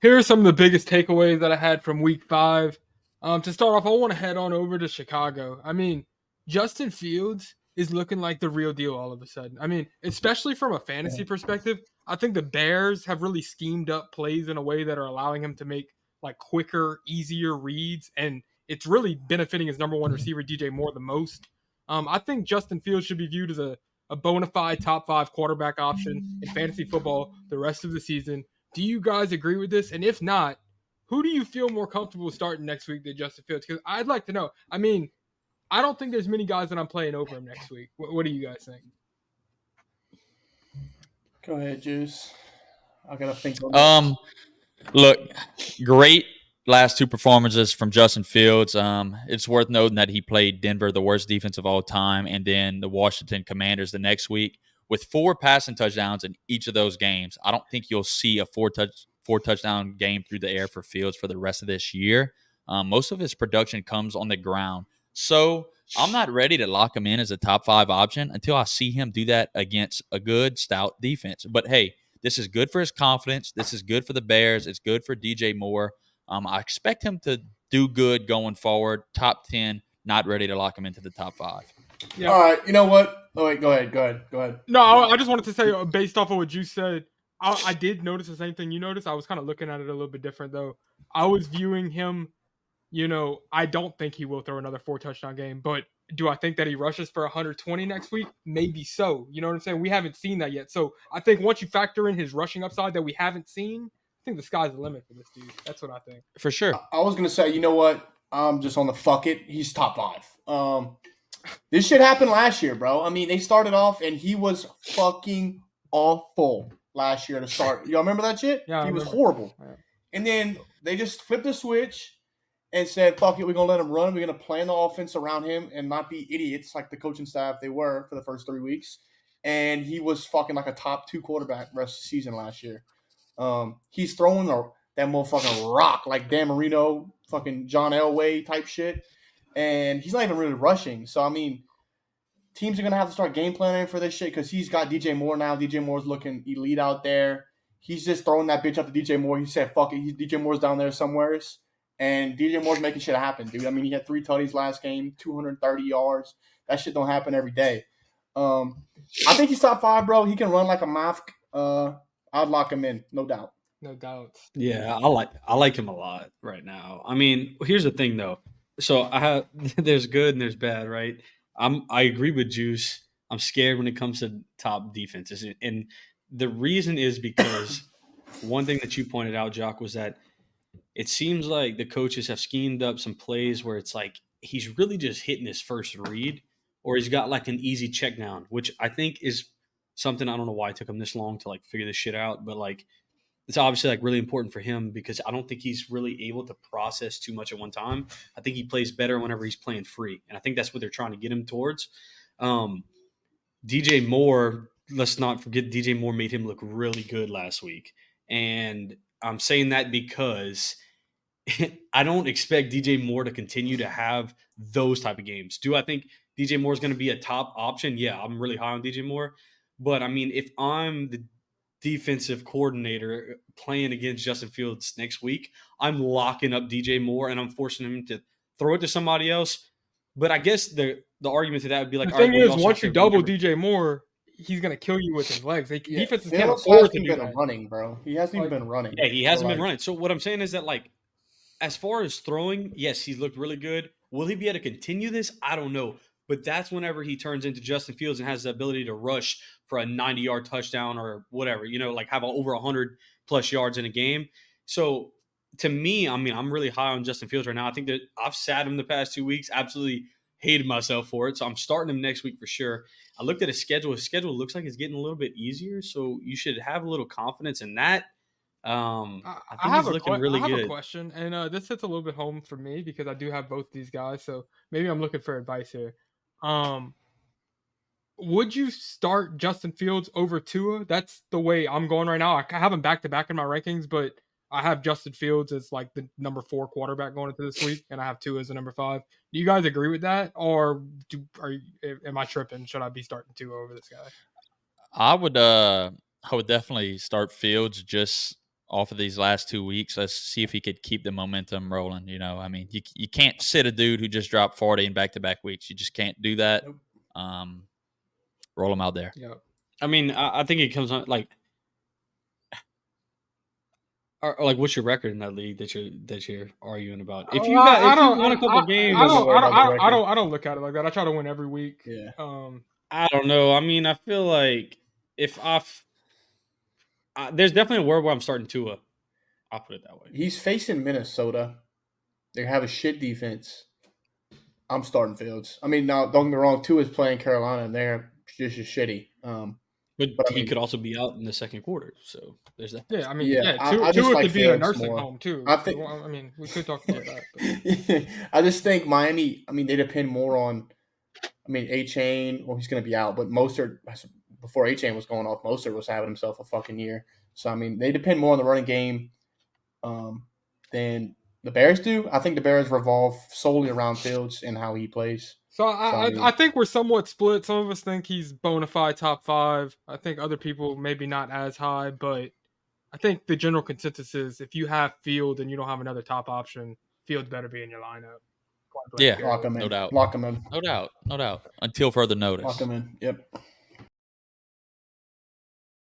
Here are some of the biggest takeaways that I had from week 5. To start off, I want to head on over to Chicago. I mean, Justin Fields is looking like the real deal all of a sudden. I mean, especially from a fantasy perspective, I think the Bears have really schemed up plays in a way that are allowing him to make like quicker, easier reads, and it's really benefiting his number one receiver, DJ Moore, the most. I think Justin Fields should be viewed as a bona fide top 5 quarterback option in fantasy football the rest of the season. Do you guys agree with this? And if not, who do you feel more comfortable starting next week than Justin Fields? Because I'd like to know. I mean, I don't think there's many guys that I'm playing over him next week. What do you guys think? Go ahead, Juice. I gotta think on this. Look, great last two performances from Justin Fields. It's worth noting that he played Denver, the worst defense of all time, and then the Washington Commanders the next week with 4 passing touchdowns in each of those games. I don't think you'll see a four touchdown game through the air for Fields for the rest of this year. Most of his production comes on the ground. So I'm not ready to lock him in as a top 5 option until I see him do that against a good, stout defense. But hey, this is good for his confidence. This is good for the Bears. It's good for DJ Moore. I expect him to do good going forward. Top 10, not ready to lock him into the top 5. Yeah. All right, you know what? Oh wait, go ahead. No, I just wanted to say, based off of what you said, I did notice the same thing you noticed. I was kind of looking at it a little bit different, though. I was viewing him, I don't think he will throw another 4 touchdown game, but do I think that he rushes for 120 next week? Maybe so. You know what I'm saying? We haven't seen that yet. So I think once you factor in his rushing upside that we haven't seen, I think the sky's the limit for this dude. That's what I think. For sure. I was gonna say, you know what? I'm just on the fuck it. He's top 5. This shit happened last year, bro. I mean, they started off and he was fucking awful last year to start. Y'all remember that shit? Yeah, he was horrible. Yeah. And then they just flipped the switch and said, fuck it, we're going to let him run. We're going to plan the offense around him and not be idiots like the coaching staff they were for the first 3 weeks. And he was fucking like a top 2 quarterback rest of the season last year. He's throwing that motherfucking rock like Dan Marino, fucking John Elway type shit. And he's not even really rushing. So, I mean, teams are going to have to start game planning for this shit because he's got DJ Moore now. DJ Moore's looking elite out there. He's just throwing that bitch up to DJ Moore. He said, fuck it. DJ Moore's down there somewhere. And DJ Moore's making shit happen, dude. I mean, he had 3 tutties last game, 230 yards. That shit don't happen every day. I think he's top 5, bro. He can run like a math. I'd lock him in, no doubt. No doubt. Yeah, I like him a lot right now. I mean, here's the thing though. So I have there's good and there's bad, right? I agree with Juice. I'm scared when it comes to top defenses, and the reason is because one thing that you pointed out, Jock, was that it seems like the coaches have schemed up some plays where it's like he's really just hitting his first read, or he's got like an easy check down, which I think is something I don't know why it took him this long to like figure this shit out, but like it's obviously like really important for him because I don't think he's really able to process too much at one time. I think he plays better whenever he's playing free, and I think that's what they're trying to get him towards. DJ Moore, let's not forget DJ Moore made him look really good last week, and I'm saying that because I don't expect DJ Moore to continue to have those type of games. Do I think DJ Moore is going to be a top option? Yeah, I'm really high on DJ Moore, but I mean, if I'm the defensive coordinator playing against Justin Fields next week, I'm locking up DJ Moore and I'm forcing him to throw it to somebody else. But I guess the argument to that would be like, the all right, thing well, you is, also once have you to double remember. DJ Moore, he's gonna kill you with his legs. Defenses can't Fields afford to hasn't do been that. running, bro. He hasn't even been running. Yeah, he hasn't been like, running. So what I'm saying is that, like, as far as throwing, yes, he's looked really good. Will he be able to continue this? I don't know. But that's whenever he turns into Justin Fields and has the ability to rush for a 90-yard touchdown or whatever, like have over 100+ yards in a game. So to me, I mean, I'm really high on Justin Fields right now. I think that I've sat him the past 2 weeks, absolutely hated myself for it. So I'm starting him next week for sure. I looked at his schedule. His schedule looks like it's getting a little bit easier. So you should have a little confidence in that. I think he's looking really good. I have a question, and this hits a little bit home for me because I do have both these guys. So maybe I'm looking for advice here. Would you start Justin Fields over Tua? That's the way I'm going right now. I have him back to back in my rankings, but I have Justin Fields as like the number 4 quarterback going into this week, and I have Tua as the number 5. Do you guys agree with that, or am I tripping? Should I be starting Tua over this guy? I would definitely start Fields just off of these last 2 weeks. Let's see if he could keep the momentum rolling. I mean, you can't sit a dude who just dropped 40 in back-to-back weeks. You just can't do that. Nope. Roll him out there. Yeah. I mean, I think it comes on like, or like, what's your record in that league that you're arguing about? If you won a couple games, I don't look at it like that. I try to win every week. Yeah. I don't know. I mean, I feel like if there's definitely a world where I'm starting Tua. I'll put it that way. He's facing Minnesota. They have a shit defense. I'm starting Fields. I mean, now don't get me wrong. Tua is playing Carolina, and they're just as shitty. But I he mean- could also be out in the second quarter, so there's that. Yeah, I mean, Yeah, I just Tua like could be in a Fields nursing more. home too. I think- I mean, we could talk about that. But. I just think Miami. I mean, they depend more on. I mean, A-Chain. Well, he's going to be out, but Mostert before A-Chain was going off, Mostert was having himself a fucking year. So I mean, they depend more on the running game than the Bears do. I think the Bears revolve solely around Fields and how he plays. So I mean- I think we're somewhat split. Some of us think he's bona fide top 5. I think other people maybe not as high, but I think the general consensus is if you have Field and you don't have another top option, Field better be in your lineup. Yeah. Lock him in. No doubt. Lock him in. No doubt. Until further notice. Lock him in. Yep.